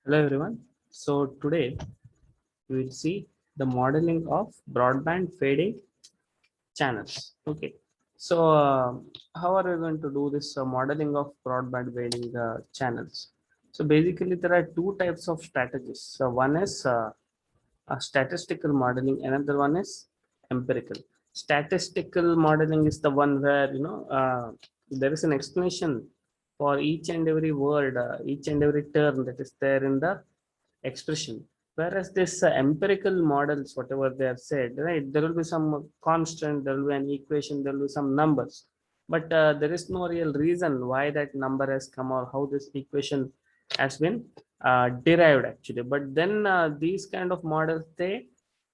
Hello everyone. So today we will see the modeling of broadband fading channels. Okay. So how are we going to do this modeling of broadband fading channels? So basically there are two types of strategies. So one is a statistical modeling, another one is empirical. Statistical modeling is the one where there is an explanation for each and every word, each and every term that is there in the expression. Whereas this empirical models, whatever they have said, right, there will be some constant, there will be an equation, there will be some numbers, but there is no real reason why that number has come or how this equation has been derived actually. But then these kind of models, they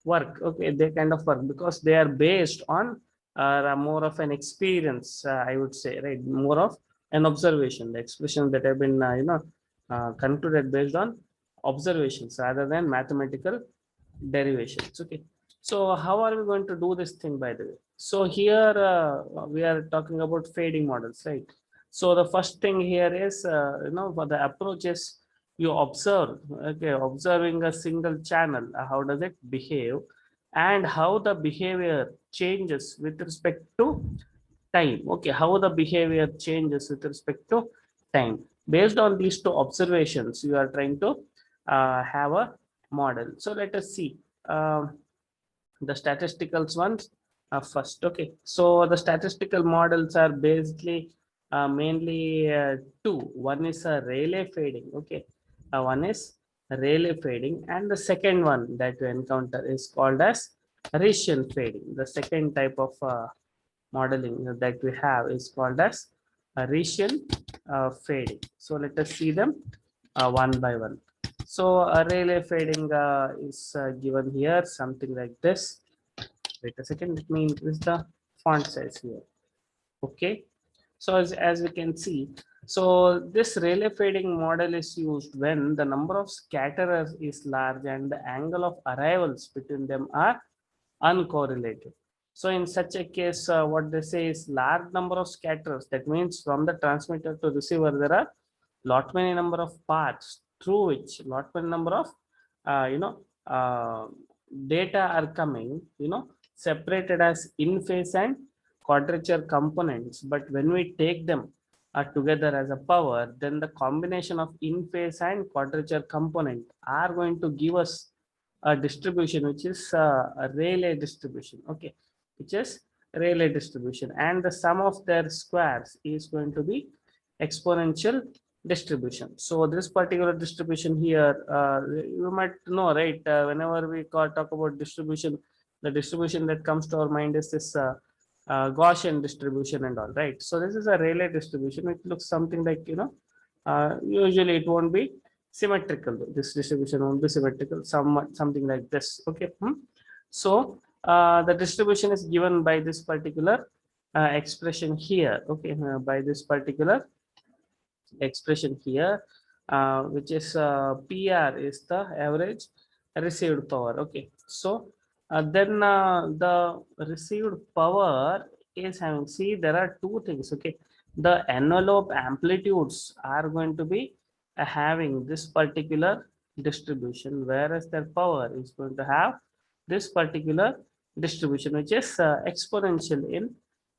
work, okay, they kind of work because they are based on more of an experience, I would say, right, more of an observation. The expressions that have been concluded based on observations rather than mathematical derivations. Okay, so how are we going to do this thing, by the way? So here we are talking about fading models, right? So the first thing here is for the approaches you observe, okay, observing a single channel, how does it behave and how the behavior changes with respect to time. Okay, how the behavior changes with respect to time. Based on these two observations you are trying to have a model. So let us see the statisticals ones first. Okay, so the statistical models are basically mainly two. One is a Rayleigh fading. Okay, one is Rayleigh fading, and the second one that you encounter is called as Rayleigh fading. The second type of modeling that we have is called as a Rayleigh fading. So let us see them one by one. So a Rayleigh fading is given here, something like this. Wait a second, let me increase the font size here. Okay. So as we can see, so this Rayleigh fading model is used when the number of scatterers is large and the angle of arrivals between them are uncorrelated. So in such a case, what they say is large number of scatterers. That means from the transmitter to receiver, there are lot many number of paths through which lot many number of uh, you know uh, data are coming, separated as in phase and quadrature components. But when we take them together as a power, then the combination of in phase and quadrature component are going to give us a distribution which is a Rayleigh distribution. Okay, which is Rayleigh distribution, and the sum of their squares is going to be exponential distribution. So this particular distribution here, you might know, right? Whenever we talk about distribution, the distribution that comes to our mind is this Gaussian distribution and all, right? So this is a Rayleigh distribution. It looks something like, usually it won't be symmetrical. This distribution won't be symmetrical, something like this. Okay. So the distribution is given by this particular expression here. Okay, by this particular expression here, which is PR is the average received power. Okay, so then the received power is having, see, there are two things. Okay, the envelope amplitudes are going to be having this particular distribution, whereas their power is going to have this particular distribution, which is exponential in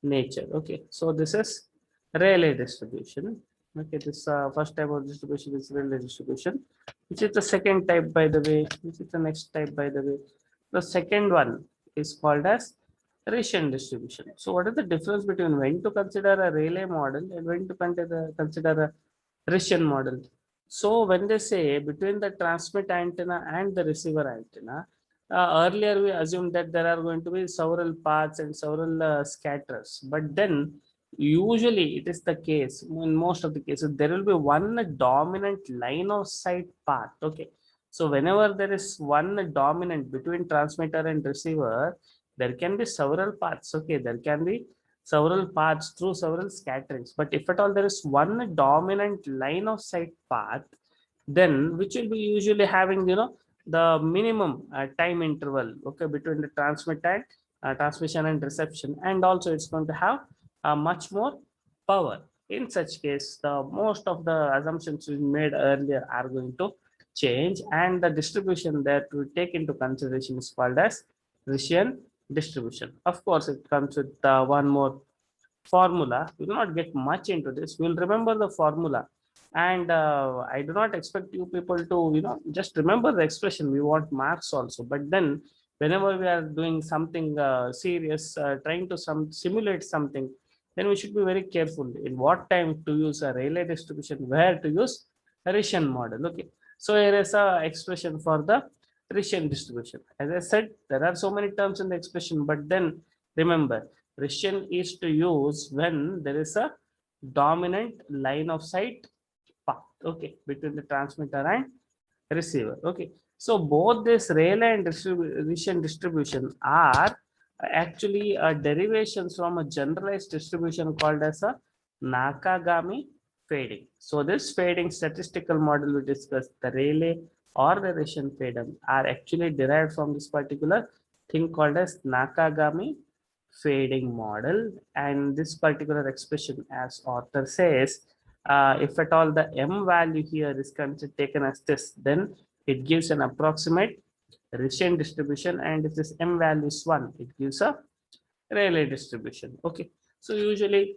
nature. Okay, so this is Rayleigh distribution. Okay, this first type of distribution is Rayleigh distribution, which is the second type, by the way, which is the next type, by the way. The second one is called as Rayleigh distribution. So what is the difference between when to consider a Rayleigh model and when to consider a Rayleigh model? So when they say between the transmit antenna and the receiver antenna, earlier we assumed that there are going to be several paths and several scatters, but then usually it is the case in most of the cases there will be one dominant line of sight path. Okay, so whenever there is one dominant between transmitter and receiver, there can be several paths. Okay, there can be several paths through several scatterings, but if at all there is one dominant line of sight path, then which will be usually having, the minimum time interval, okay, between the transmission and reception, and also it's going to have much more power. In such case, the most of the assumptions we made earlier are going to change, and the distribution that we take into consideration is called as Rician distribution. Of course, it comes with one more formula. We will not get much into this. We'll remember the formula, and I do not expect you people to just remember the expression. We want marks also, but then whenever we are doing something serious, trying to simulate something, then we should be very careful in what time to use a Rayleigh distribution, where to use a Rician model. Okay, so here is a expression for the Rician distribution. As I said, there are so many terms in the expression, but then remember, Rician is to use when there is a dominant line of sight path, okay, between the transmitter and receiver. Okay, so both this Rayleigh and Rician distribution are actually derivations from a generalized distribution called as a Nakagami fading. So this fading statistical model we discussed, the Rayleigh or the Rician fading, are actually derived from this particular thing called as Nakagami fading model. And this particular expression, as author says, if at all the m value here is considered taken as this, then it gives an approximate Rician distribution, and if this m value is 1, it gives a Rayleigh distribution. Okay, so usually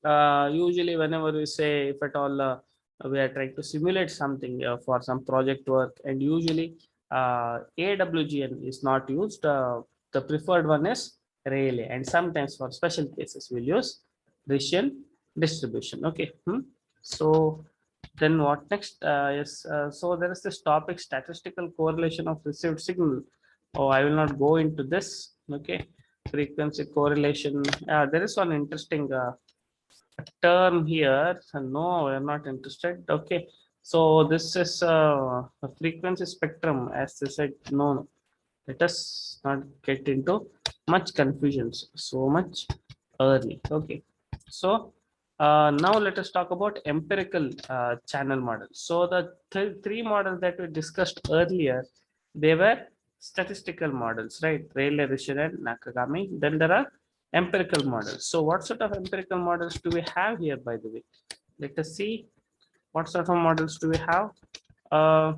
whenever we say, if at all we are trying to simulate something for some project work, and usually AWGN is not used, the preferred one is Rayleigh, and sometimes for special cases we'll use Rician distribution. Okay. So then what next? Yes, so there is this topic, statistical correlation of received signal. Oh, I will not go into this. Okay, frequency correlation. There is one interesting term here. No, we are not interested. Okay, so this is a frequency spectrum. As I said, no, let us not get into much confusions so much early. Okay, so now let us talk about empirical channel models. So the three models that we discussed earlier, they were statistical models, right? Rayleigh, Rician, and Nakagami. Then there are empirical models. So what sort of empirical models do we have here, by the way? Let us see what sort of models do we have. Uh,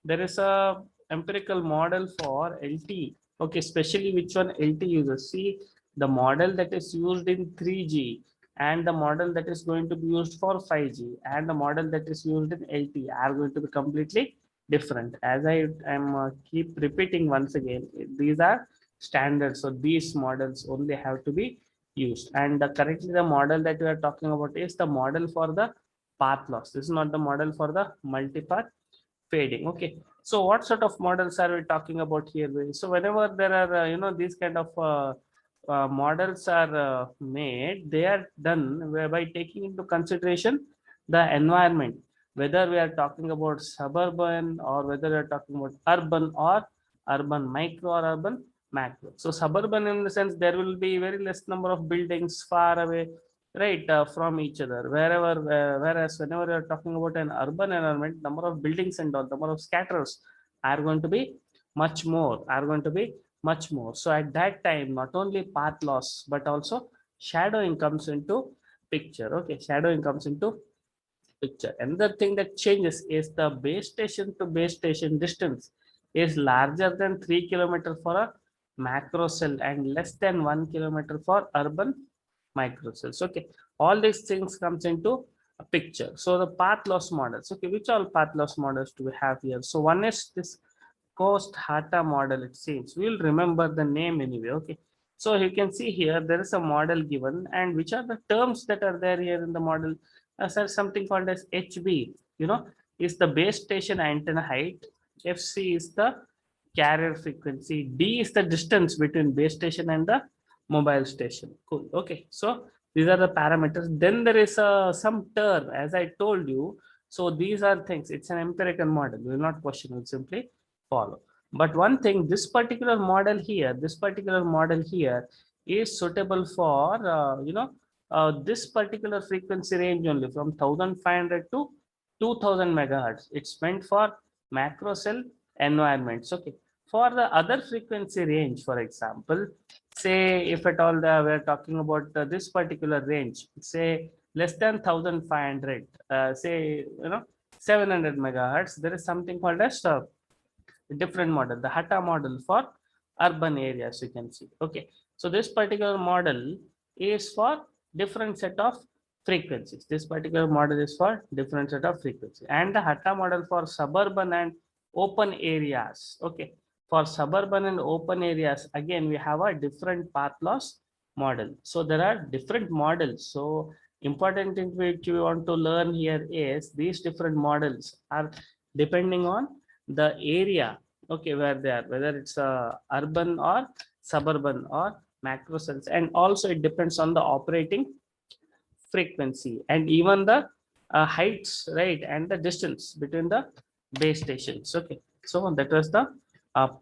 there is a empirical model for LTE. Okay, especially which one LTE users. See, the model that is used in 3G and the model that is going to be used for 5G and the model that is used in LTE are going to be completely different. As I am keep repeating once again, these are standards. So these models only have to be used. And currently the model that we are talking about is the model for the path loss. This is not the model for the multipath fading. Okay, so what sort of models are we talking about here? So whenever there are these kind of models are made, they are done by taking into consideration the environment, whether we are talking about suburban or whether we are talking about urban or urban micro or urban macro. So suburban, in the sense, there will be very less number of buildings far away, right, from each other. Whereas whenever you are talking about an urban environment, number of buildings and all, number of scatters are going to be much more. So at that time, not only path loss but also shadowing comes into picture. Okay, shadowing comes into picture. Another thing that changes is the base station to base station distance is larger than 3 kilometers for a macro cell and less than 1 kilometer for urban micro cells. Okay, all these things comes into a picture. So the path loss models. Okay, which all path loss models do we have here? So one is this Coast Hata model. It seems we'll remember the name anyway. Okay, so you can see here there is a model given, and which are the terms that are there here in the model. So something called as HB, is the base station antenna height. FC is the carrier frequency. D is the distance between base station and the mobile station. Cool. Okay, so these are the parameters. Then there is some term, as I told you. So these are things. It's an empirical model. We will not question. We'll simply follow. But one thing, this particular model here is suitable for this particular frequency range only, from 1500 to 2000 megahertz. It's meant for macro cell environments. Okay, for the other frequency range, for example, say if at all we're talking about this particular range, say less than 1500, say 700 megahertz, there is something called as different model, the Hatta model for urban areas, you can see. Okay, so this particular model is for different set of frequencies. This particular model is for different set of frequency, and the Hatta model for suburban and open areas. Okay, for suburban and open areas, again we have a different path loss model. So there are different models. So important thing which we want to learn here is these different models are depending on the area, okay, where they are, whether it's urban or suburban or macro cells, and also it depends on the operating frequency and even the heights, right, and the distance between the base stations. Okay, so that was the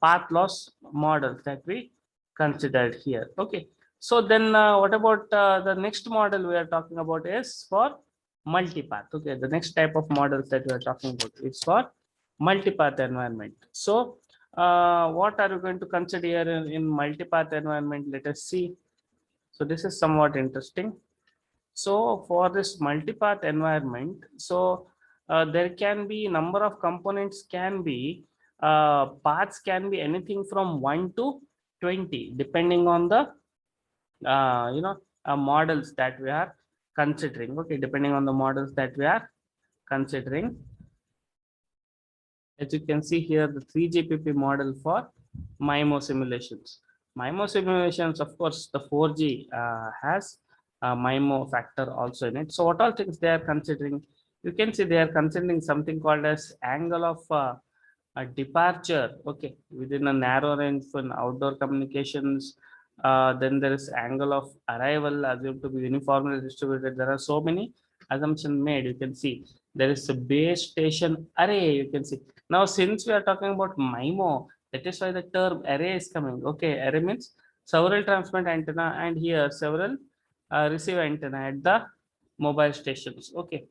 path loss model that we considered here. Okay, so then what about the next model we are talking about is for multipath. Okay, the next type of models that we are talking about is for multipath environment. So what are you going to consider here in multipath environment? Let us see. So this is somewhat interesting. So for this multipath environment, so there can be number of components, can be paths can be anything from 1 to 20 depending on the models that we are considering. Okay, depending on the models that we are considering. As you can see here, the 3GPP model for MIMO simulations. MIMO simulations, of course, the 4G has a MIMO factor also in it. So what all things they are considering? You can see they are considering something called as angle of a departure, okay, within a narrow range for outdoor communications. Then there is angle of arrival assumed to be uniformly distributed. There are so many assumptions made. You can see there is a base station array. You can see now, since we are talking about MIMO, that is why the term array is coming. Okay, array means several transmit antenna and here several receive antenna at the mobile stations. Okay,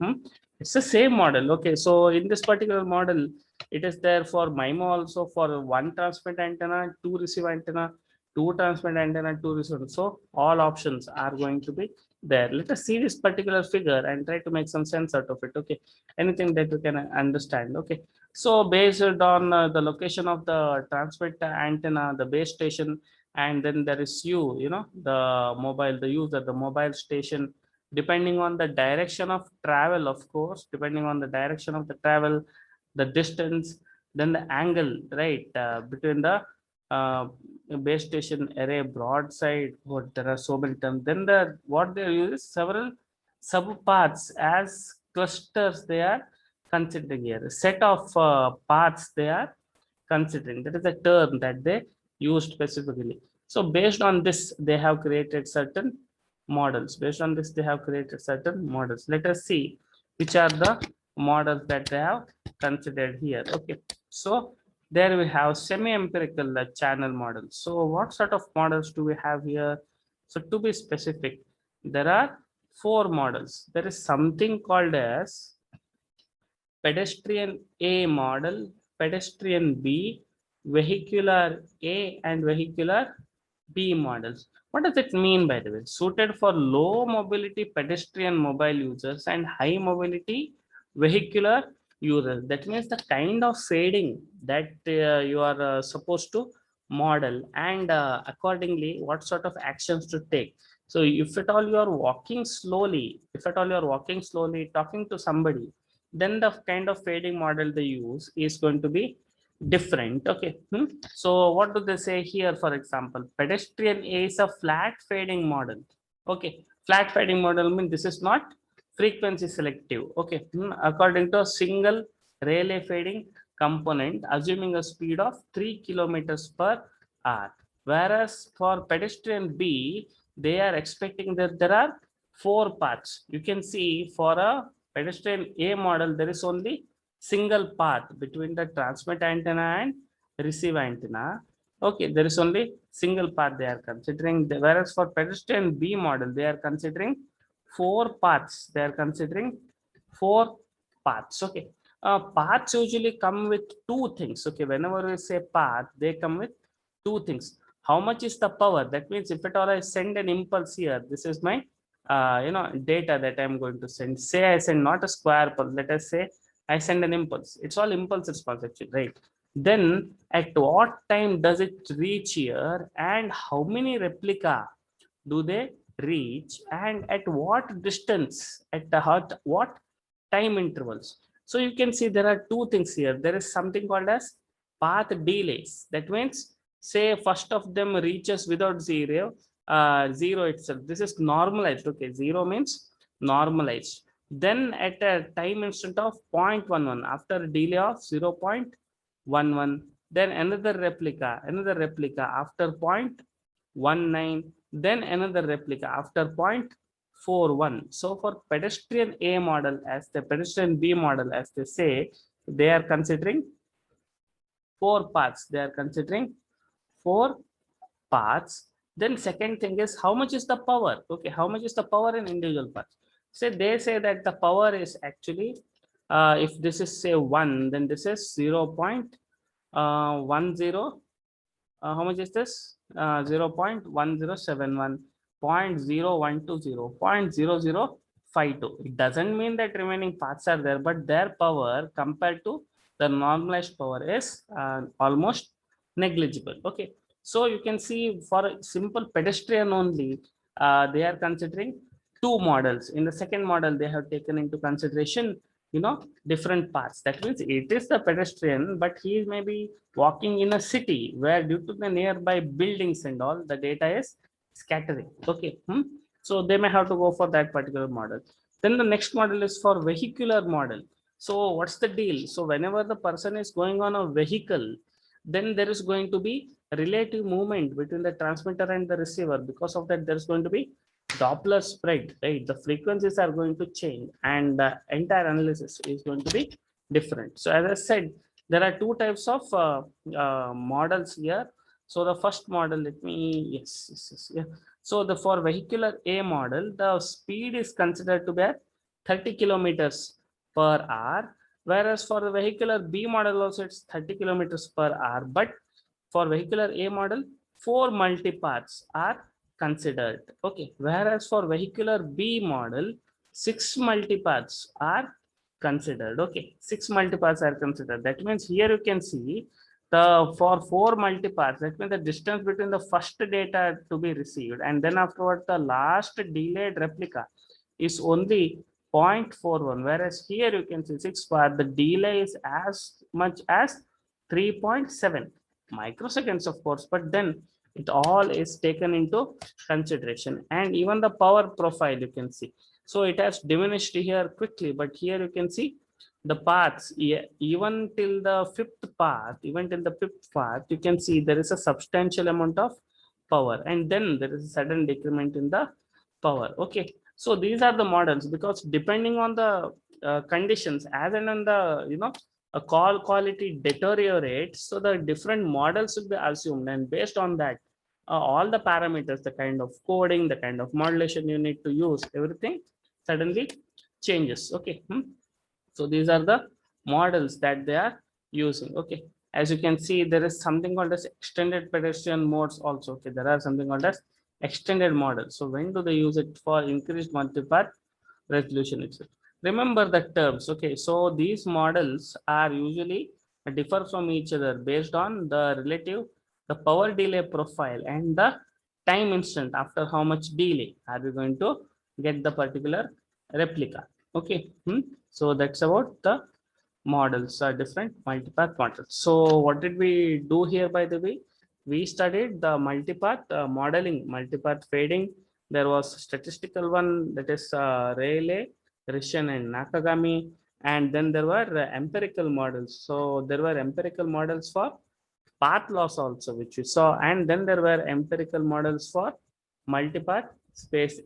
it's the same model. Okay, so in this particular model, it is there for MIMO also for one transmit antenna, two receive antenna, two transmit antenna, two receive. So all options are going to be there. Let us see this particular figure and try to make some sense out of it. Okay, anything that you can understand. Okay, so based on the location of the transmit antenna, the base station, and then there is the mobile, the user, the mobile station, depending on the direction of travel, of course, depending on the direction of the travel, the distance, then the angle, right, between the uh, base station array broadside. What, there are so many terms. Then the what they use is several subpaths as clusters they are considering here. A set of paths they are considering. That is a term that they use specifically. So based on this, they have created certain models. Based on this, they have created certain models. Let us see which are the models that they have considered here. Okay, so there we have semi-empirical channel models. So what sort of models do we have here? So to be specific, there are four models. There is something called as pedestrian A model, pedestrian B, vehicular A, and vehicular B models. What does it mean, by the way? Suited for low mobility pedestrian mobile users and high mobility vehicular users. That means the kind of fading that you are supposed to model, and accordingly what sort of actions to take. So if at all you are walking slowly, if at all you are walking slowly, talking to somebody, then the kind of fading model they use is going to be different. Okay, so what do they say here? For example, pedestrian A is a flat fading model. Okay, flat fading model means this is not frequency selective. Okay, according to a single relay fading component, assuming a speed of 3 kilometers per hour. Whereas for pedestrian B, they are expecting that there are four paths. You can see for a pedestrian A model, there is only single path between the transmit antenna and receive antenna. Okay, there is only single path they are considering. Whereas for pedestrian B model, they are considering four paths. They are considering four paths. Okay, paths usually come with two things. Okay, whenever we say path, they come with two things. How much is the power? That means if at all I send an impulse here, this is my data that I'm going to send. Say I send not a square pulse, let us say I send an impulse. It's all impulse response actually, right? Then at what time does it reach here and how many replica do they reach and at what distance, at the what time intervals. So you can see there are two things here. There is something called as path delays. That means say first of them reaches without zero itself. This is normalized. Okay, zero means normalized. Then at a time instant of 0.11 after a delay of 0.11, then another replica after 0.19, then another replica after 0.41. So for pedestrian A model, as the pedestrian B model, as they say, they are considering four paths. They are considering four paths. Then second thing is how much is the power? Okay, how much is the power in individual paths? So they say that the power is actually, if this is say 1, then this is 0.10. How much is this? 0.1071, 0.0120, 0.0052. It doesn't mean that remaining paths are there, but their power compared to the normalized power is almost negligible. Okay, so you can see for a simple pedestrian only, they are considering two models. In the second model, they have taken into consideration, different paths. That means it is the pedestrian, but he may be walking in a city where due to the nearby buildings and all, the data is scattering. Okay. So they may have to go for that particular model. Then the next model is for vehicular model. So what's the deal? So whenever the person is going on a vehicle, then there is going to be a relative movement between the transmitter and the receiver. Because of that, there's going to be Doppler spread, right? The frequencies are going to change and the entire analysis is going to be different. So as I said, there are two types of models here. So the first model, let me, yes, yeah. So the for vehicular A model, the speed is considered to be at 30 kilometers per hour, whereas for the vehicular B model also it's 30 kilometers per hour. But for vehicular A model, 4 multipaths are considered. Okay, whereas for vehicular B model, 6 multipaths are considered. Okay, 6 multipaths are considered. That means here you can see the for 4 multipaths, that means the distance between the first data to be received and then afterward the last delayed replica is only 0.41, whereas here you can see 6 path, the delay is as much as 3.7 microseconds, of course, but then it all is taken into consideration. And even the power profile you can see, so it has diminished here quickly, but here you can see the paths, even till the fifth path, you can see there is a substantial amount of power and then there is a sudden decrement in the power. Okay, so these are the models, because depending on the conditions, as and when the a call quality deteriorates, so the different models will be assumed, and based on that, all the parameters, the kind of coding, the kind of modulation you need to use, everything suddenly changes. Okay. So these are the models that they are using. Okay, as you can see, there is something called as extended pedestrian modes also. Okay, there are something called as extended models. So when do they use it? For increased multipath resolution itself. Remember the terms. Okay, so these models are usually differ from each other based on the relative, the power delay profile and the time instant after how much delay are we going to get the particular replica. Okay. So that's about the models, are different multipath models. So what did we do here, by the way? We studied the multipath modeling, multipath fading. There was statistical one, that is Rayleigh, Rishan and Nakagami. And then there were empirical models. So there were empirical models for path loss also, which we saw. And then there were empirical models for multipath space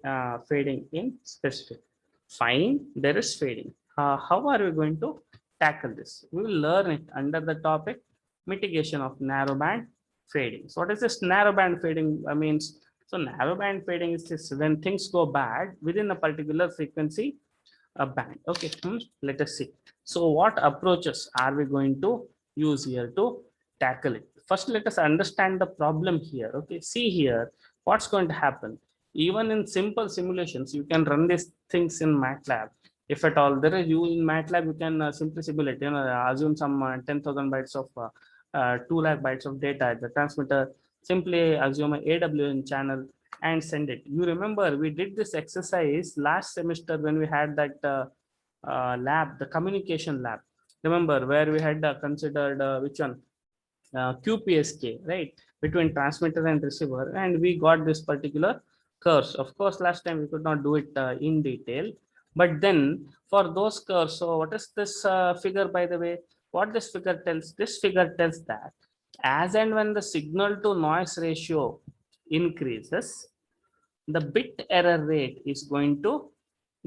fading in specific. Fine, there is fading. How are we going to tackle this? We will learn it under the topic mitigation of narrowband fading. So what is this narrowband fading means? So narrowband fading is this when things go bad within a particular frequency band. Okay, let us see. So what approaches are we going to use here to tackle it? First, let us understand the problem here. Okay, see here, what's going to happen. Even in simple simulations, you can run these things in MATLAB. If at all there is, you in MATLAB you can simply simulate, assume some 10,000 bytes of 2 lakh bytes of data at the transmitter. Simply assume a AWN channel and send it. You remember we did this exercise last semester when we had that lab, the communication lab. Remember where we had considered which one? QPSK, right? Between transmitter and receiver, and we got this particular curves. Of course, last time we could not do it in detail, but then for those curves, so what is this figure, by the way? What this figure tells? This figure tells that as and when the signal to noise ratio increases, the bit error rate is going to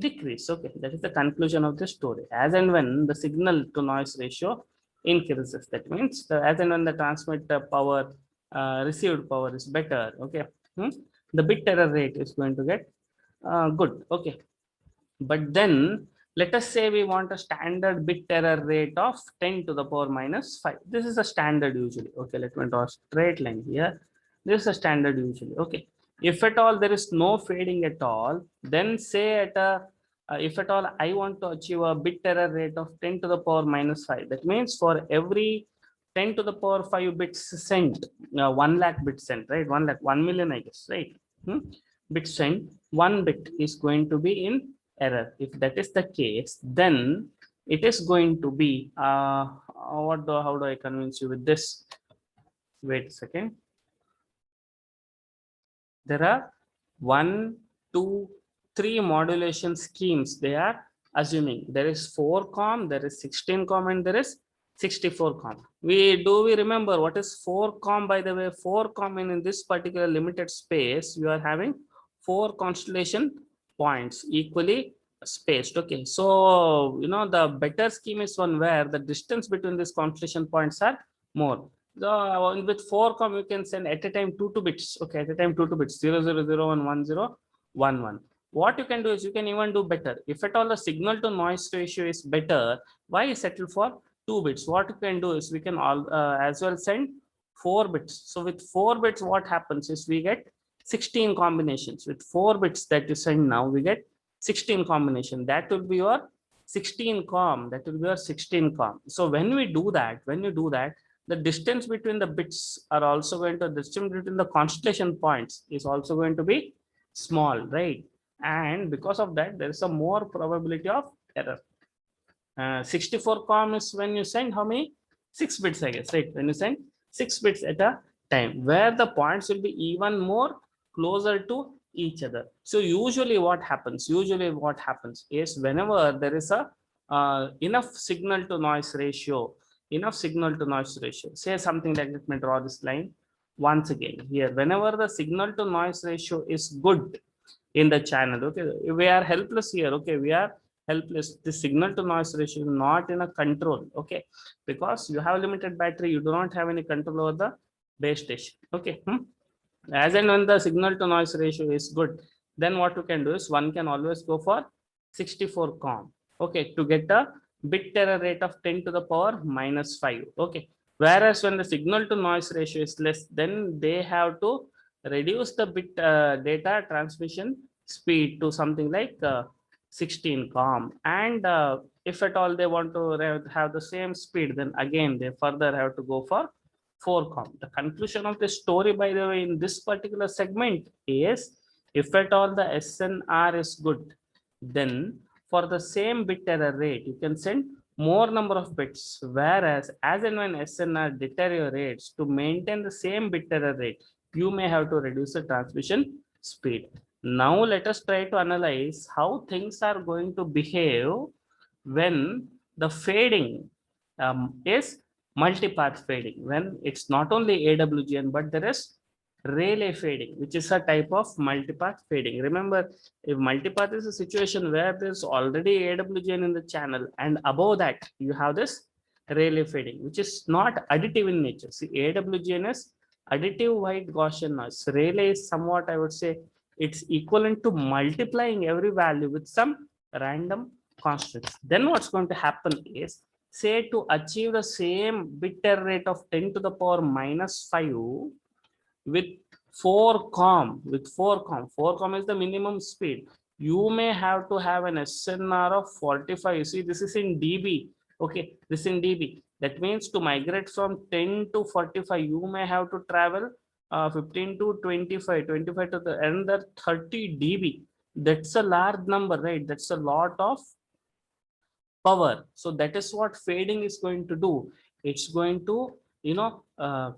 decrease. Okay, that is the conclusion of the story. As and when the signal to noise ratio increases, that means as and when the transmit power, received power is better. Okay, the bit error rate is going to get good. Okay, but then let us say we want a standard bit error rate of 10 to the power minus 5. This is a standard usually. Okay, let me draw a straight line here. This is a standard usually. Okay, if at all there is no fading at all, then say at a if at all I want to achieve a bit error rate of 10 to the power minus 5, that means for every 10 to the power 5 bits sent, 1 lakh bits sent, right? 1 lakh, 1 million, I guess, right? Bits sent, 1 bit is going to be in error. If that is the case, then it is going to be how do I convince you with this? Wait a second. There are 1, 2, 3 modulation schemes. They are assuming there is 4 com, there is 16 com, and there is 64 com. We remember what is 4 com, by the way? 4 com in this particular limited space, you are having 4 constellation points equally spaced. Okay, so the better scheme is one where the distance between these constellation points are more. So with 4 com you can send at a time 2 bits. Okay, at a time 2 bits, 0 0 0 1 1 0 1 1. What you can do is you can even do better. If at all the signal to noise ratio is better, why settle for 2 bits? What you can do is we can all as well send 4 bits. So with 4 bits, what happens is we get 16 combinations. With 4 bits that you send now, we get 16 combination. That will be your 16 com. That will be your 16 com. So when you do that, the distance between the bits are also going to, the distance between the constellation points is also going to be small, right? And because of that, there is a more probability of error. 64 com is when you send how many? 6 bits, I guess, right? When you send 6 bits at a time, where the points will be even more closer to each other. So usually what happens is whenever there is a enough signal to noise ratio, say something like, let me draw this line once again here. Whenever the signal to noise ratio is good in the channel, okay, we are helpless here. Okay, we are helpless. The signal to noise ratio is not in a control. Okay, because you have limited battery, you do not have any control over the base station. Okay, as and when the signal to noise ratio is good, then what you can do is one can always go for 64 com. Okay, to get a bit error rate of 10 to the power minus 5. Okay, whereas when the signal to noise ratio is less, then they have to reduce the bit data transmission speed to something like 16 com. And if at all they want to have the same speed, then again they further have to go for 4 com. The conclusion of the story, by the way, in this particular segment is, if at all the SNR is good, then for the same bit error rate, you can send more number of bits. Whereas as and when SNR deteriorates, to maintain the same bit error rate, you may have to reduce the transmission speed. Now let us try to analyze how things are going to behave when the fading is multipath fading, when it's not only AWGN, but there is relay fading, which is a type of multipath fading. Remember, if multipath is a situation where there's already AWGN in the channel, and above that you have this relay fading, which is not additive in nature. See, AWGN is additive white Gaussian noise. Relay is somewhat, I would say, it's equivalent to multiplying every value with some random constants. Then what's going to happen is, say to achieve the same bit error rate of 10 to the power minus 5 with 4 com, 4 com is the minimum speed. you may have to have an SNR of 45. You see, this is in dB. Okay, this in dB. That means to migrate from 10 to 45, you may have to travel 15 to 25, 25 to the another 30 dB. That's a large number, right? That's a lot of power. So that is what fading is going to do. It's going to,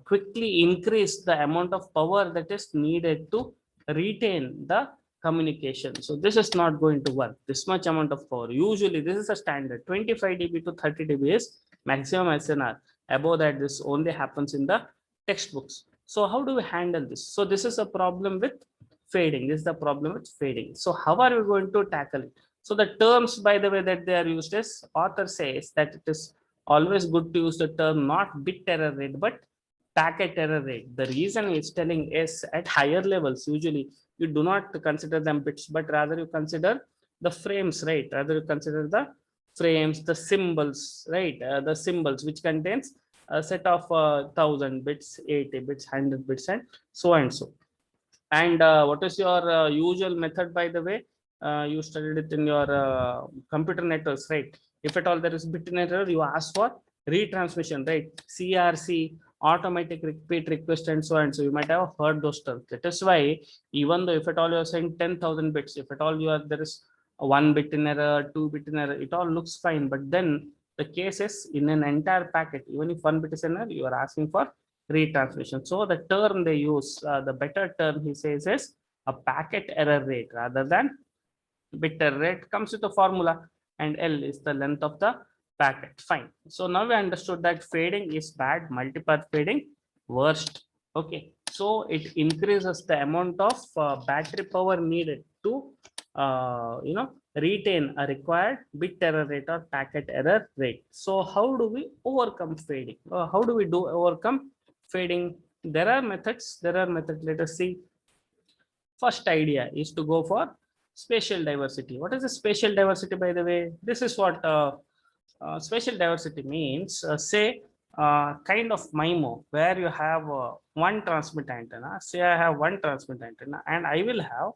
quickly increase the amount of power that is needed to retain the communication. So this is not going to work. This much amount of power. Usually this is a standard 25 dB to 30 dB is maximum SNR. Above that, this only happens in the textbooks. So how do we handle this? So this is a problem with fading. This is the problem with fading. So how are we going to tackle it? So the terms, by the way, that they are used is, author says that it is always good to use the term not bit error rate, but packet error rate. The reason is telling is at higher levels, usually you do not consider them bits, but rather you consider the frames, right? Rather you consider the frames, the symbols, right? The symbols which contains a set of 1000 bits, 80 bits, 100 bits, and so and so. And what is your usual method, by the way? You studied it in your computer networks, right? If at all there is bit error, you ask for retransmission, right? CRC, automatic repeat request, and so and so. You might have heard those terms. That is why, even though if at all you are saying 10,000 bits, if at all you are there is a 1 bit in error, 2 bit in error, it all looks fine. But then the case is in an entire packet, even if 1 bit is in error, you are asking for retransmission. So the term they use, the better term he says is a packet error rate rather than bit error rate. Comes with a formula, and L is the length of the packet. Fine. So now we understood that fading is bad, multipath fading worst. Okay. So it increases the amount of battery power needed to retain a required bit error rate or packet error rate. So how do we overcome fading? How do we overcome fading? There are methods. Let us see. First idea is to go for spatial diversity. What is the spatial diversity, by the way? This is what spatial diversity means. Say kind of MIMO, where you have one transmit antenna. Say I have one transmit antenna and I will have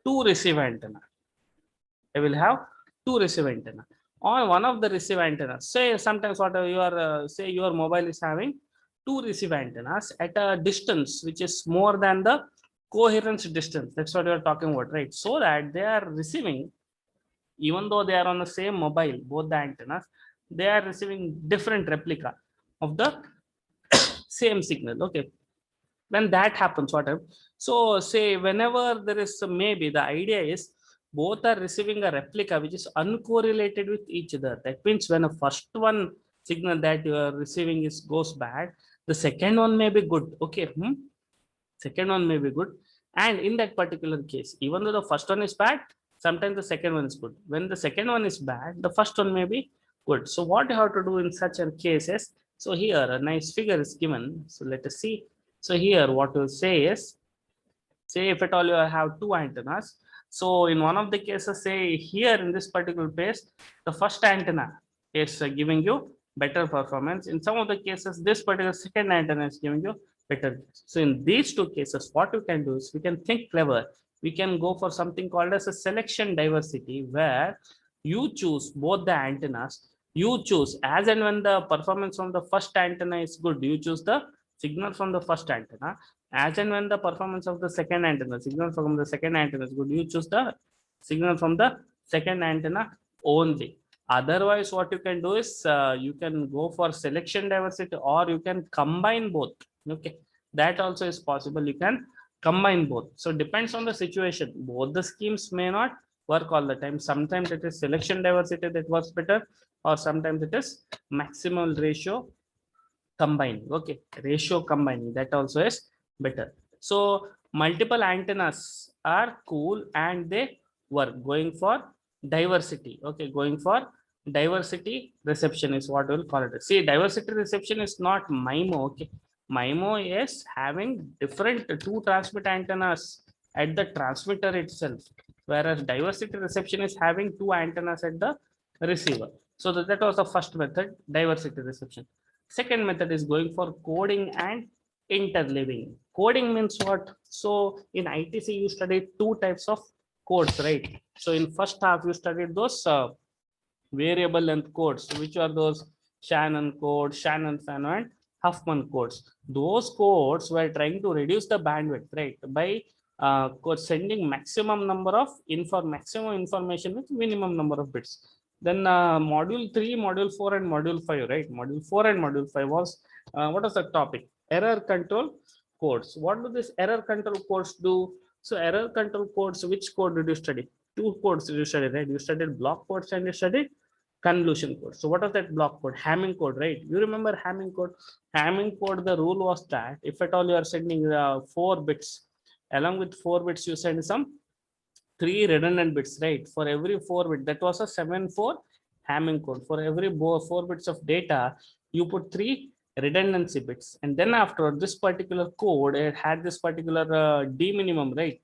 two receive antenna. I will have two receive antenna. On one of the receive antennas, say sometimes what your say your mobile is having two receive antennas at a distance which is more than the coherence distance. That's what we are talking about, right? So that they are receiving, even though they are on the same mobile, both the antennas, they are receiving different replica of the same signal. Okay. When that happens, what happens? So say whenever there is maybe the idea is both are receiving a replica which is uncorrelated with each other. That means when a first one signal that you are receiving is goes bad, the second one may be good. Okay. Second one may be good. And in that particular case, even though the first one is bad, sometimes the second one is good. When the second one is bad, the first one may be good. So what you have to do in such a case is, so here a nice figure is given. So let us see. So here what we'll say is, say if at all you have two antennas. So in one of the cases, say here in this particular case, the first antenna is giving you better performance. In some of the cases, this particular second antenna is giving you better. So in these two cases, what we can do is we can think clever. We can go for something called as a selection diversity, where you choose both the antennas. You choose as and when the performance from the first antenna is good, you choose the signal from the first antenna. As and when the performance of the second antenna, signal from the second antenna is good, you choose the signal from the second antenna only. Otherwise, what you can do is you can go for selection diversity, or you can combine both. Okay, that also is possible. You can combine both. So depends on the situation. Both the schemes may not work all the time. Sometimes it is selection diversity that works better, or sometimes it is maximal ratio combining. Okay, ratio combining, that also is better. So multiple antennas are cool and they work. Going for diversity. Okay, going for diversity reception is what we'll call it. See, diversity reception is not MIMO. Okay, MIMO is having different two transmit antennas at the transmitter itself, whereas diversity reception is having two antennas at the receiver. So that was the first method, diversity reception. Second method is going for coding and interleaving. Coding means what? So in ITC, you study two types of codes, right? So in first half, you studied those variable length codes, which are those Shannon code, Shannon Fano, and Huffman codes. Those codes were trying to reduce the bandwidth, right, by sending maximum number of maximum information with minimum number of bits. Then module 3, module 4, and module 5, right? Module 4 and module 5 was what was the topic? Error control codes. What do this error control codes do? So error control codes, which code did you study? Two codes you studied, right? You studied block codes and you studied convolution code. So what is that block code? Hamming code, right? You remember Hamming code? Hamming code, the rule was that if at all you are sending 4 bits, along with 4 bits, you send some 3 redundant bits, right? For every 4 bit, that was a 7-4 Hamming code. For every 4 bits of data, you put 3 redundancy bits. And then after this particular code, it had this particular D minimum, right?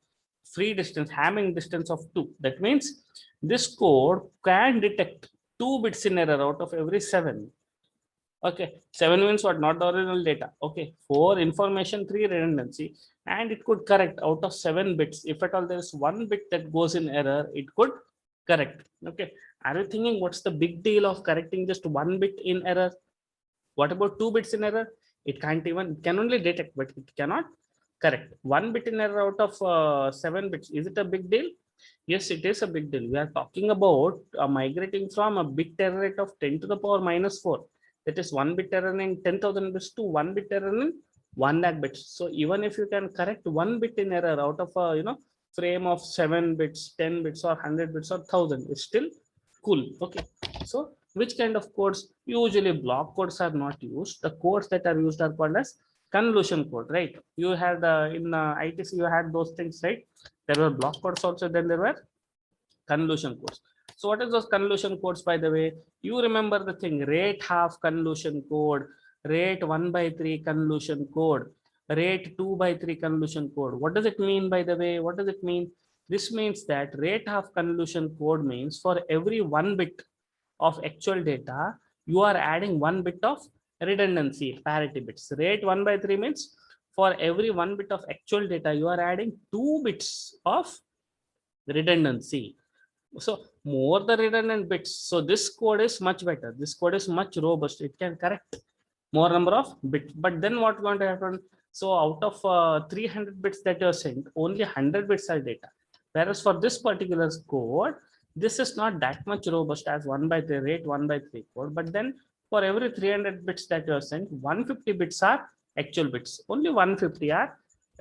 Free distance, Hamming distance of 2. That means this code can detect 2 bits in error out of every 7. Okay, 7 means what? Not the original data. Okay, 4 information, 3 redundancy, and it could correct out of 7 bits. If at all there is 1 bit that goes in error, it could correct. Okay, are you thinking what's the big deal of correcting just 1 bit in error? What about 2 bits in error? It can't even, it can only detect, but it cannot correct. 1 bit in error out of 7 bits. Is it a big deal? Yes, it is a big deal. We are talking about migrating from a bit error rate of 10 to the power minus 4. That is 1 bit error in 10,000 bits to 1 bit error in 1 lakh bits. So even if you can correct 1 bit in error out of a frame of 7 bits, 10 bits, or 100 bits, or 1000, it's still cool. Okay. So which kind of codes? Usually block codes are not used. The codes that are used are called as convolution code, right? You had in ITC, you had those things, right? There were block codes also, then there were convolution codes. So what is those convolution codes, by the way? You remember the thing, rate half convolution code, rate 1/3 convolution code, rate 2/3 convolution code. What does it mean, by the way? What does it mean? This means that rate half convolution code means for every 1 bit of actual data, you are adding 1 bit of redundancy, parity bits. Rate 1/3 means for every 1 bit of actual data, you are adding 2 bits of redundancy. So more the redundant bits. So this code is much better. This code is much robust. It can correct more number of bits. But then what going to happen? So out of 300 bits that you are sent, only 100 bits are data. Whereas for this particular code, this is not that much robust as 1/3 rate 1/3 code. But then for every 300 bits that you are sent, 150 bits are actual bits. Only 150 are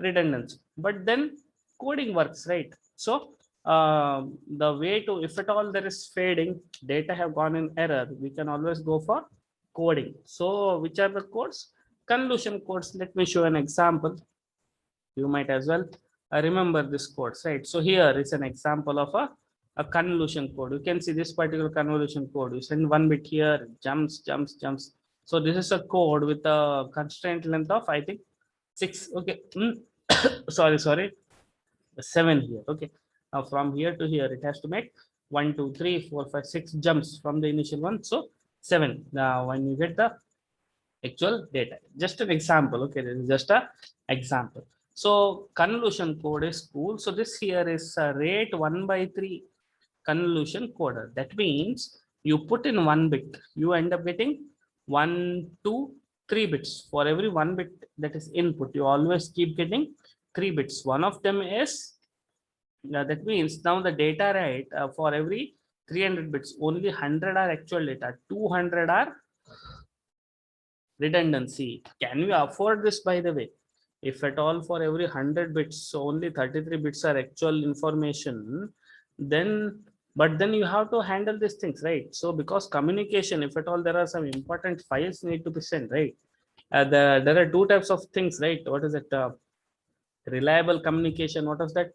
redundant. But then coding works, right? So the way to, if at all there is fading, data have gone in error, we can always go for coding. So which are the codes? Convolution codes. Let me show an example. You might as well remember this codes, right? So here is an example of a convolution code. You can see this particular convolution code. You send 1 bit here, jumps. So this is a code with a constraint length of, I think, 6. Okay. sorry 7 here. Okay, now from here to here it has to make 1 2 3 4 5 6 jumps from the initial one. So 7. Now when you get the actual data, just an example. Okay, this is just a example. So convolution code is cool. So this here is rate 1/3 convolution coder. That means you put in 1 bit, you end up getting 1 2 3 bits. For every 1 bit that is input, you always keep getting 3 bits. One of them is that means now the data, right, for every 300 bits, only 100 are actual data, 200 are redundancy. Can we afford this, by the way? If at all for every 100 bits, so only 33 bits are actual information, then, but then you have to handle these things, right? So because communication, if at all there are some important files need to be sent, right? There are 2 types of things, right? What is it? Reliable communication. What is that?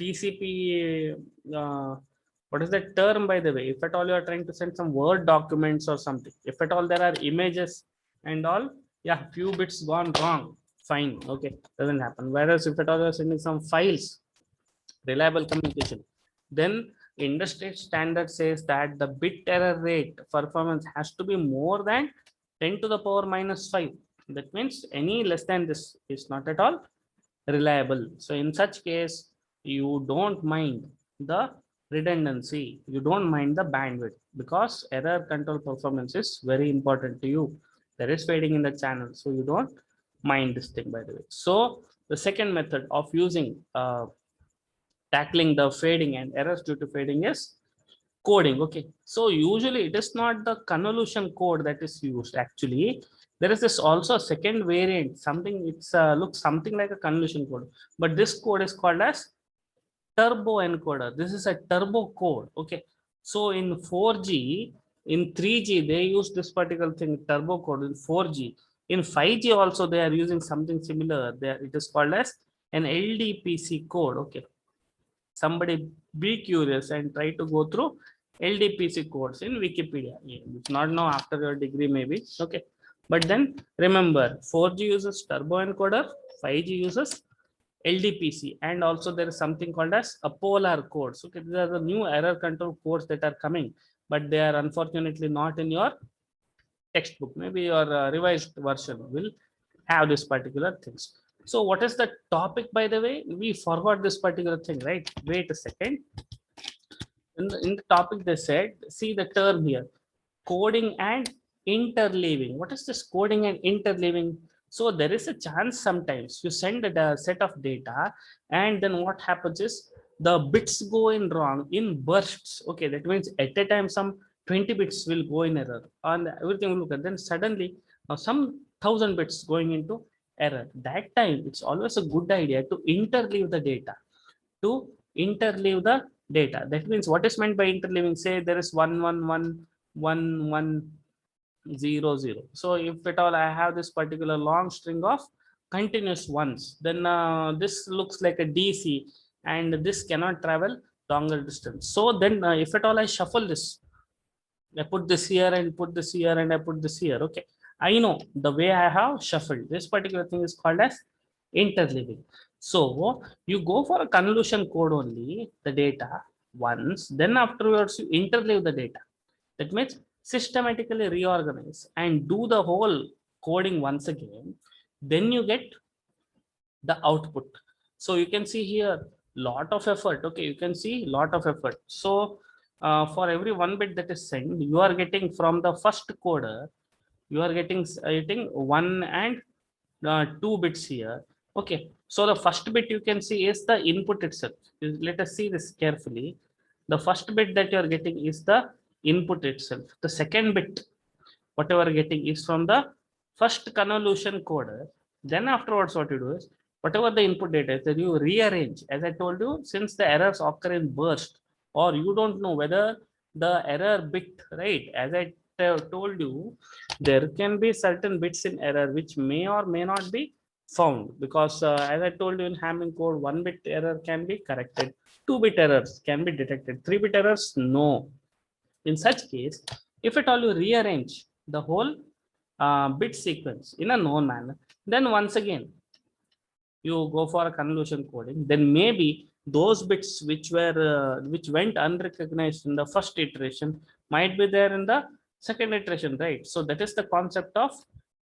TCP. What is that term, by the way? If at all you are trying to send some Word documents or something, if at all there are images and all, yeah, few bits gone wrong, fine, okay, doesn't happen. Whereas if at all you are sending some files, reliable communication, then industry standard says that the bit error rate performance has to be more than 10 to the power minus 5. That means any less than this is not at all reliable. So in such case, you don't mind the redundancy. You don't mind the bandwidth because error control performance is very important to you. There is fading in the channel, so you don't mind this thing, by the way. So the second method of using tackling the fading and errors due to fading is coding. Okay, so usually it is not the convolution code that is used. Actually, there is this also a second variant, something it's looks something like a convolution code, but this code is called as turbo encoder. This is a turbo code. Okay, so in 4G, in 3G they use this particular thing, turbo code. In 4G, in 5G also they are using something similar there. It is called as an LDPC code. Okay, somebody be curious and try to go through LDPC codes in Wikipedia. It's not now after your degree maybe. Okay, but then remember 4G uses turbo encoder, 5G uses LDPC, and also there is something called as a polar codes. Okay, these are the new error control codes that are coming, but they are unfortunately not in your textbook. Maybe your revised version will have this particular things. So what is the topic, by the way? We forgot this particular thing, right? Wait a second. In the topic they said, see the term here, coding and interleaving. What is this coding and interleaving? So there is a chance sometimes you send a set of data, and then what happens is the bits go in wrong in bursts. Okay, that means at a time some 20 bits will go in error and everything will look at, then suddenly some 1,000 bits going into error. That time it's always a good idea to interleave the data, to interleave the data. That means what is meant by interleaving? Say there is 1111100. So if at all I have this particular long string of continuous ones, then this looks like a DC, and this cannot travel longer distance. So then if at all I shuffle this, I put this here and put this here and I put this here. Okay, I know the way I have shuffled. This particular thing is called as interleaving. So you go for a convolution code only, the data once, then afterwards you interleave the data. That means systematically reorganize and do the whole coding once again. Then you get the output. So you can see here lot of effort. Okay, you can see lot of effort. So for every 1 bit that is sent, you are getting from the first coder, you are getting 1 and 2 bits here. Okay, so the first bit you can see is the input itself. Let us see this carefully. The first bit that you are getting is the input itself. The second bit, whatever getting, is from the first convolution coder. Then afterwards, what you do is, whatever the input data is, then you rearrange. As I told you, since the errors occur in burst, or you don't know whether the error bit, right? As I told you, there can be certain bits in error which may or may not be found, because as I told you in Hamming code, 1 bit error can be corrected, 2 bit errors can be detected, 3 bit errors no. In such case, if at all you rearrange the whole bit sequence in a known manner, then once again you go for a convolution coding, then maybe those bits which went unrecognized in the first iteration might be there in the second iteration, right? So that is the concept of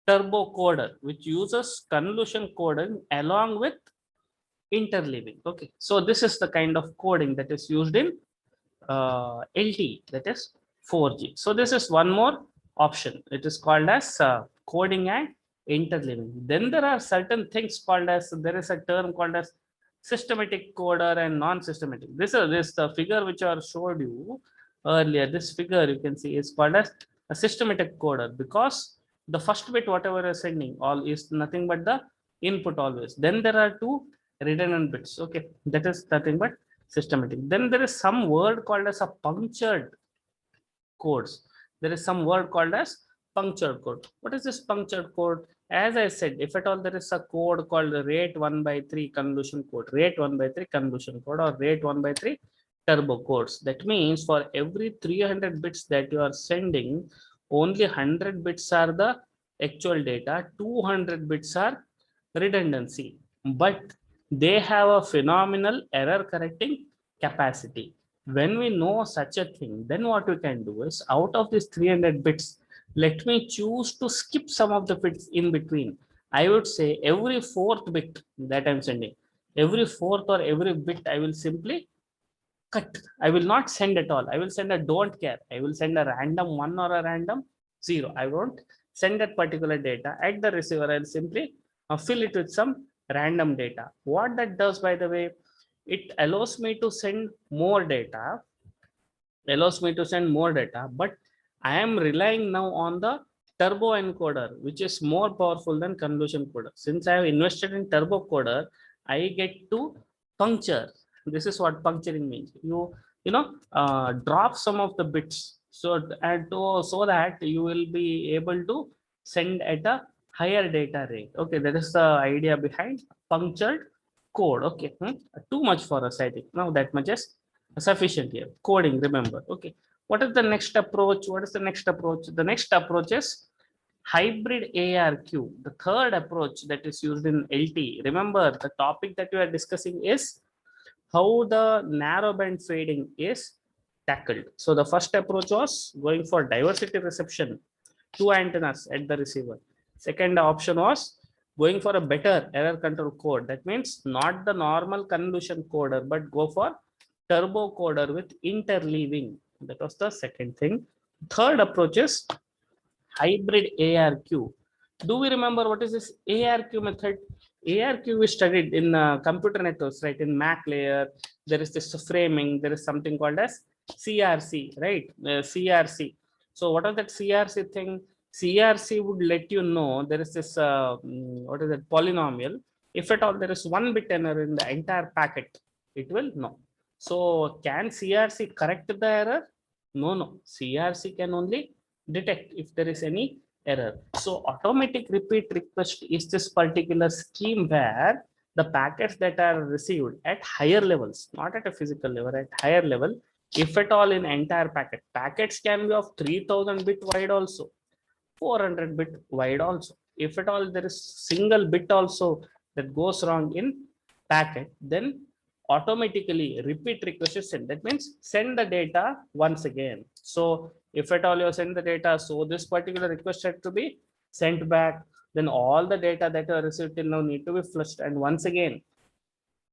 turbo coder, which uses convolution coding along with interleaving. Okay, so this is the kind of coding that is used in LTE, that is 4G. So this is one more option. It is called as coding and interleaving. Then there are certain things called as, there is a term called as systematic coder and non-systematic. This is the figure which I showed you earlier. This figure you can see is called as a systematic coder, because the first bit whatever you're sending all is nothing but the input always. Then there are 2 redundant bits. Okay, that is nothing but systematic. Then there is some word called as a punctured codes. There is some word called as punctured code. What is this punctured code? As I said, if at all there is a code called rate 1/3 convolution code, rate 1/3 convolution code, or rate 1/3 turbo codes. That means for every 300 bits that you are sending, only 100 bits are the actual data, 200 bits are redundancy. But they have a phenomenal error correcting capacity. When we know such a thing, then what we can do is, out of these 300 bits, let me choose to skip some of the bits in between. I would say every 4th bit that I'm sending, every 4th or every bit I will simply cut. I will not send at all. I will send a don't care. I will send a random 1 or a random 0. I won't send that particular data. At the receiver, I'll simply fill it with some random data. What that does, by the way, it allows me to send more data, but I am relying now on the turbo encoder, which is more powerful than convolution coder. Since I have invested in turbo coder, I get to puncture. This is what puncturing means. You drop some of the bits, so that you will be able to send at a higher data rate. Okay, that is the idea behind punctured code. Okay, too much for us, I think. Now that much is sufficient here. Coding, remember. Okay, what is the next approach? The next approach is hybrid ARQ, the third approach that is used in LTE. Remember, the topic that we are discussing is how the narrowband fading is tackled. So the first approach was going for diversity reception, 2 antennas at the receiver. Second option was going for a better error control code. That means not the normal convolution coder, but go for turbo coder with interleaving. That was the second thing. Third approach is hybrid ARQ. Do we remember what is this ARQ method? ARQ we studied in computer networks, right? In Mac layer, there is this framing. There is something called as CRC, right? CRC. So what is that CRC thing? CRC would let you know there is this, what is it, polynomial. If at all there is 1 bit error in the entire packet, it will know. So can CRC correct the error? No. CRC can only detect if there is any error. So automatic repeat request is this particular scheme where the packets that are received at higher levels, not at a physical level, at higher level, if at all in entire packets can be of 3000 bit wide also, 400 bit wide also. If at all there is single bit also that goes wrong in packet, then automatically repeat request is sent. That means send the data once again. So if at all you send the data, so this particular request had to be sent back, then all the data that are received till now need to be flushed, and once again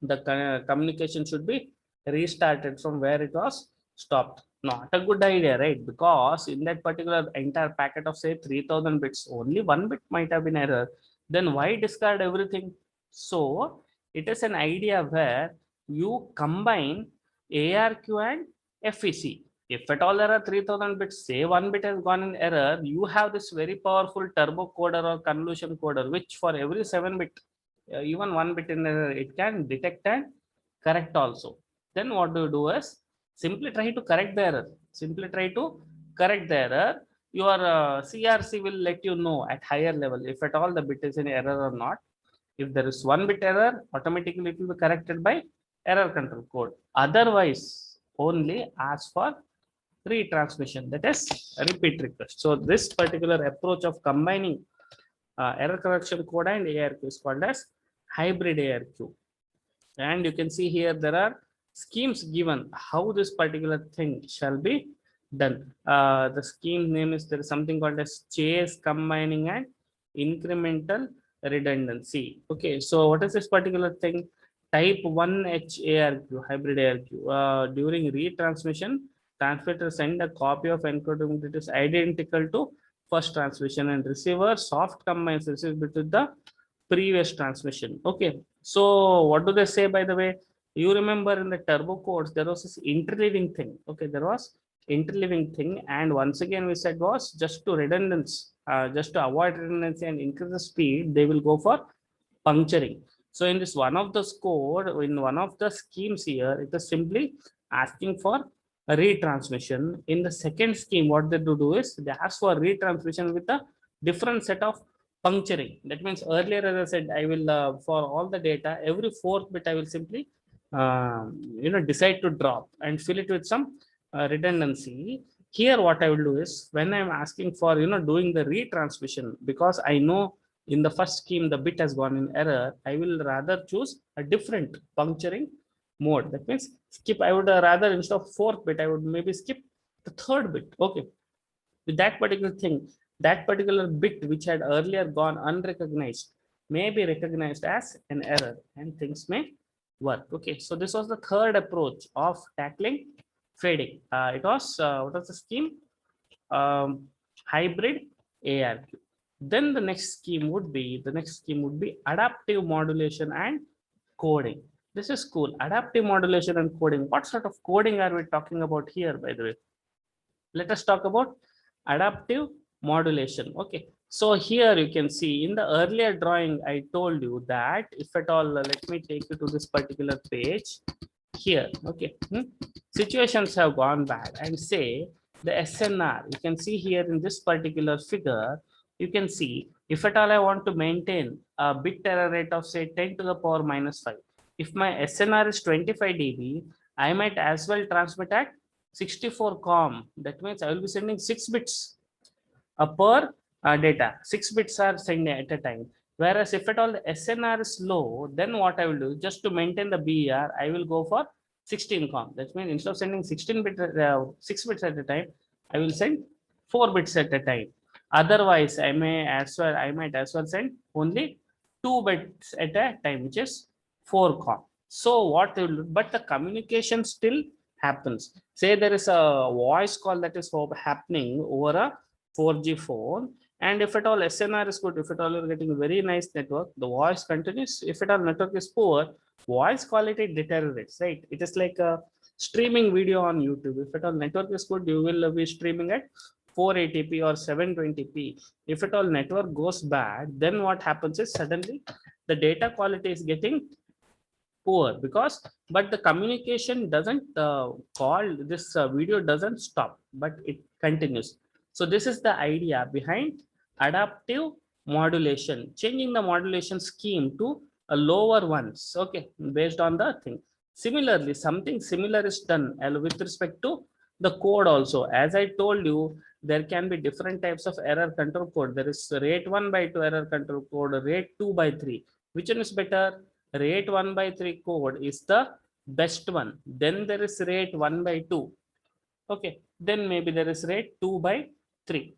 the communication should be restarted from where it was stopped. Not a good idea, right? Because in that particular entire packet of say 3000 bits, only 1 bit might have been error. Then why discard everything? So it is an idea where you combine ARQ and FEC. If at all there are 3000 bits, say 1 bit has gone in error, you have this very powerful turbo coder or convolution coder, which for every 7 bit, even 1 bit in error, it can detect and correct also. Then what do you do is simply try to correct the error. Your CRC will let you know at higher level if at all the bit is in error or not. If there is 1 bit error, automatically it will be corrected by error control code. Otherwise, only ask for retransmission, that is repeat request. So this particular approach of combining error correction code and ARQ is called as hybrid ARQ. And you can see here there are schemes given how this particular thing shall be done. The scheme name is, there is something called as chase combining and incremental redundancy. Okay, so what is this particular thing? Type 1H ARQ, hybrid ARQ. During retransmission, transmitter send a copy of encoding that is identical to first transmission, and receiver soft combines received bit with the previous transmission. Okay, so what do they say, by the way? You remember in the turbo codes there was this interleaving thing. Okay, there was interleaving thing, and once again we said was just to redundancy, just to avoid redundancy and increase the speed, they will go for puncturing. So in this one of the code, in one of the schemes here, it is simply asking for a retransmission. In the second scheme, what they do is they ask for retransmission with a different set of puncturing. That means earlier, as I said, I will for all the data, every 4th bit I will simply decide to drop and fill it with some redundancy. Here what I will do is, when I'm asking for doing the retransmission, because I know in the first scheme the bit has gone in error, I will rather choose a different puncturing mode. That means skip, I would rather, instead of 4th bit, I would maybe skip the 3rd bit. Okay, with that particular thing, that particular bit which had earlier gone unrecognized may be recognized as an error, and things may work. Okay, so this was the third approach of tackling fading. It was what was the scheme? Hybrid ARQ. Then the next scheme would be adaptive modulation and coding. This is cool. Adaptive modulation and coding. What sort of coding are we talking about here, by the way? Let us talk about adaptive modulation. Okay, so here you can see in the earlier drawing, I told you that if at all, let me take you to this particular page here. Okay, situations have gone bad and say the SNR, you can see here in this particular figure, you can see if at all I want to maintain a bit error rate of say 10 to the power minus 5, if my SNR is 25 dB, I might as well transmit at 64 com. That means I will be sending 6 bits per data. 6 bits are sent at a time. Whereas if at all the SNR is low, then what I will do, just to maintain the BER, I will go for 16 com. That means instead of sending 6 bits at a time, I will send 4 bits at a time. Otherwise, I might as well send only 2 bits at a time, which is 4 com. So what will do, but the communication still happens. Say there is a voice call that is happening over a 4G phone, and if at all SNR is good, if at all you're getting a very nice network, the voice continues. If at all network is poor, voice quality deteriorates, right? It is like a streaming video on YouTube. If at all network is good, you will be streaming at 480p or 720p. If at all network goes bad, then what happens is suddenly the data quality is getting poor, because but the communication doesn't call this video doesn't stop, but it continues. So this is the idea behind adaptive modulation, changing the modulation scheme to a lower ones, okay, based on the thing. Similarly, something similar is done with respect to the code also. As I told you, there can be different types of error control code. There is rate 1 by 2 error control code, rate 2 by 3. Which one is better? Rate 1 by 3 code is the best one. Then there is rate 1 by 2. Okay, then maybe there is rate 2 by 3.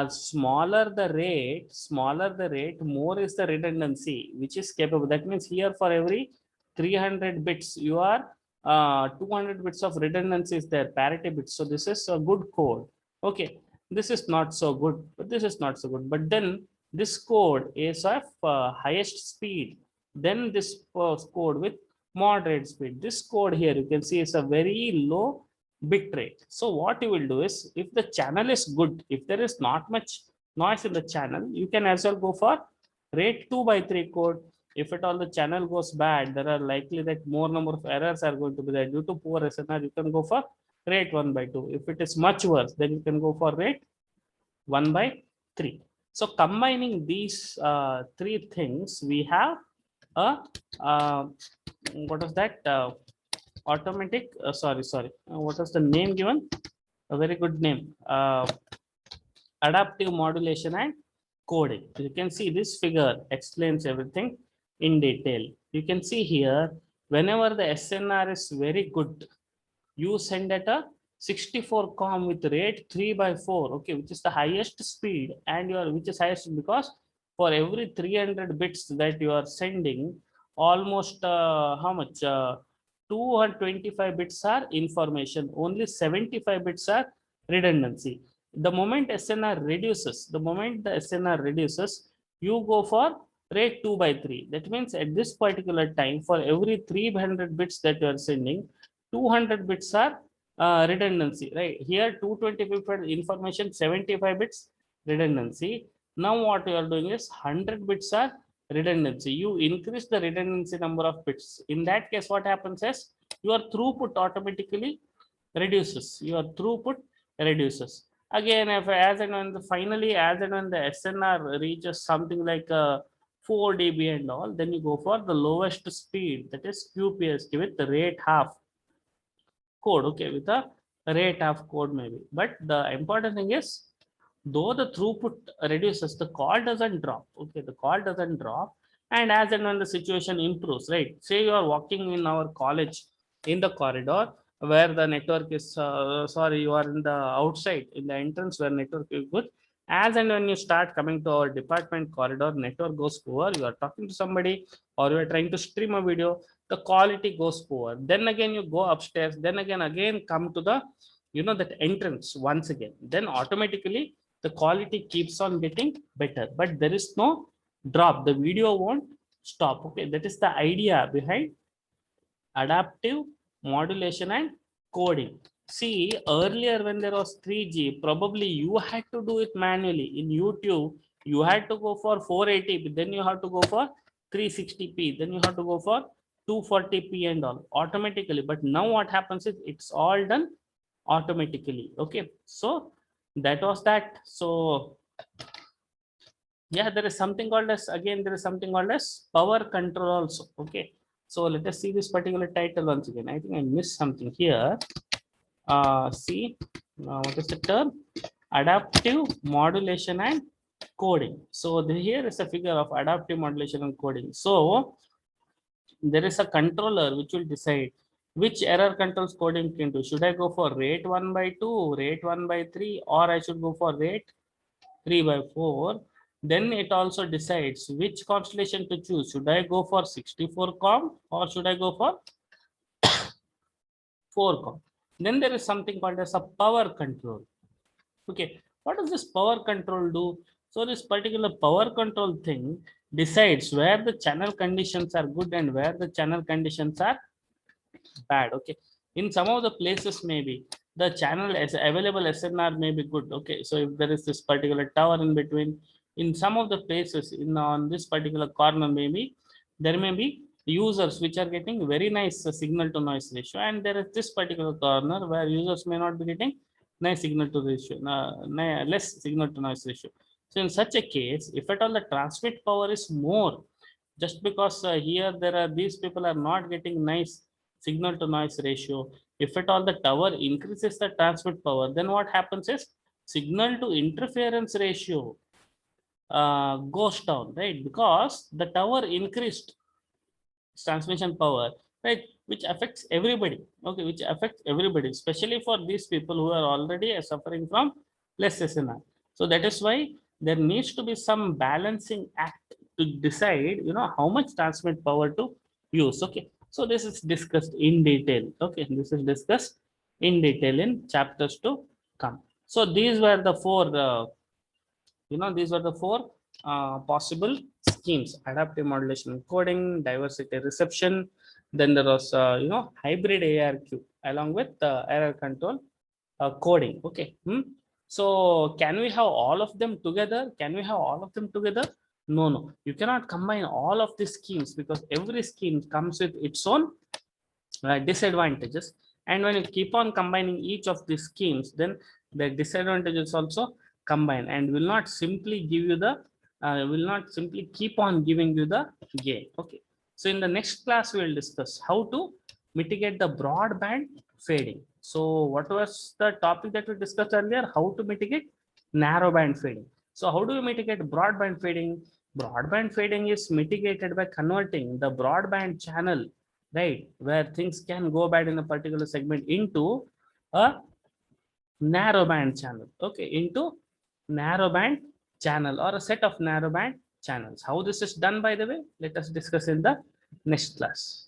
Smaller the rate, more is the redundancy, which is capable. That means here for every 300 bits, you are 200 bits of redundancy is there, parity bits. So this is a good code. Okay, this is not so good, but this is not so good. But then this code is of highest speed. Then this code with moderate speed. This code here, you can see is a very low bit rate. So what you will do is, if the channel is good, if there is not much noise in the channel, you can as well go for rate 2 by 3 code. If at all the channel goes bad, there are likely that more number of errors are going to be there due to poor SNR, you can go for rate 1 by 2. If it is much worse, then you can go for rate 1 by 3. So combining these three things, we have a what is that? Automatic, what was the name given? A very good name. Adaptive modulation and coding. You can see this figure explains everything in detail. You can see here, whenever the SNR is very good, you send at a 64 com with rate 3 by 4, okay, which is the highest speed, and which is highest because for every 300 bits that you are sending, almost how much? 225 bits are information, only 75 bits are redundancy. The moment the SNR reduces, you go for rate 2 by 3. That means at this particular time, for every 300 bits that you are sending, 200 bits are redundancy, right? Here 225 information, 75 bits redundancy. Now what you are doing is 100 bits are redundancy. You increase the redundancy number of bits. In that case, what happens is your throughput automatically reduces. Again, if as and when the SNR reaches something like 4 dB and all, then you go for the lowest speed, that is QPSK with the rate half code, okay, with a rate of code maybe. But the important thing is, though the throughput reduces, the call doesn't drop. Okay, the call doesn't drop. And as and when the situation improves, right? Say you are walking in our college in the corridor where the network is, you are in the outside in the entrance where network is good. As and when you start coming to our department corridor, network goes poor. You are talking to somebody or you are trying to stream a video. the quality goes poor. Then again you go upstairs, then again come to the, that entrance once again, then automatically the quality keeps on getting better, but there is no drop, the video won't stop. Okay, that is the idea behind adaptive modulation and coding. See, earlier when there was 3G, probably you had to do it manually. In YouTube, you had to go for 480p, then you have to go for 360p, then you have to go for 240p and all automatically. But now what happens is it's all done automatically. Okay, so that was that. So yeah, there is something called as, again, there is something called as power control also. Okay, so let us see this particular title once again. I think I missed something here. See, what is the term? Adaptive modulation and coding. So here is a figure of adaptive modulation and coding. So there is a controller which will decide which error controls coding can do. Should I go for rate 1/2, rate 1/3, or I should go for rate 3/4? Then it also decides which constellation to choose. Should I go for 64 com or should I go for 4 com? Then there is something called as a power control. Okay, what does this power control do? So this particular power control thing decides where the channel conditions are good and where the channel conditions are bad. Okay, in some of the places maybe the channel as available SNR may be good. Okay, so if there is this particular tower in between, in some of the places in on this particular corner, maybe there may be users which are getting very nice signal to noise ratio, and there is this particular corner where users may not be getting nice signal to ratio, less signal to noise ratio. So in such a case, if at all the transmit power is more, just because here there are these people are not getting nice signal to noise ratio, if at all the tower increases the transmit power, then what happens is signal to interference ratio goes down, right? Because the tower increased transmission power, right? Which affects everybody. Okay, which affects everybody, especially for these people who are already suffering from less SNR. So that is why there needs to be some balancing act to decide, how much transmit power to use. Okay, so this is discussed in detail. Okay, this is discussed in detail in chapters to come. So these were the four these were the four possible schemes: adaptive modulation and coding, diversity reception, then there was hybrid ARQ along with error control coding. Okay. So can we have all of them together? No, you cannot combine all of these schemes because every scheme comes with its own disadvantages, and when you keep on combining each of these schemes, then the disadvantages also combine and will not simply give you the will not simply keep on giving you the gain. Okay, so in the next class we will discuss how to mitigate the broadband fading. So what was the topic that we discussed earlier? How to mitigate narrowband fading. So how do we mitigate broadband fading? Broadband fading is mitigated by converting the broadband channel, right, where things can go bad in a particular segment, into a narrowband channel. Okay, into narrowband channel or a set of narrowband channels. How this is done, by the way, let us discuss in the next class.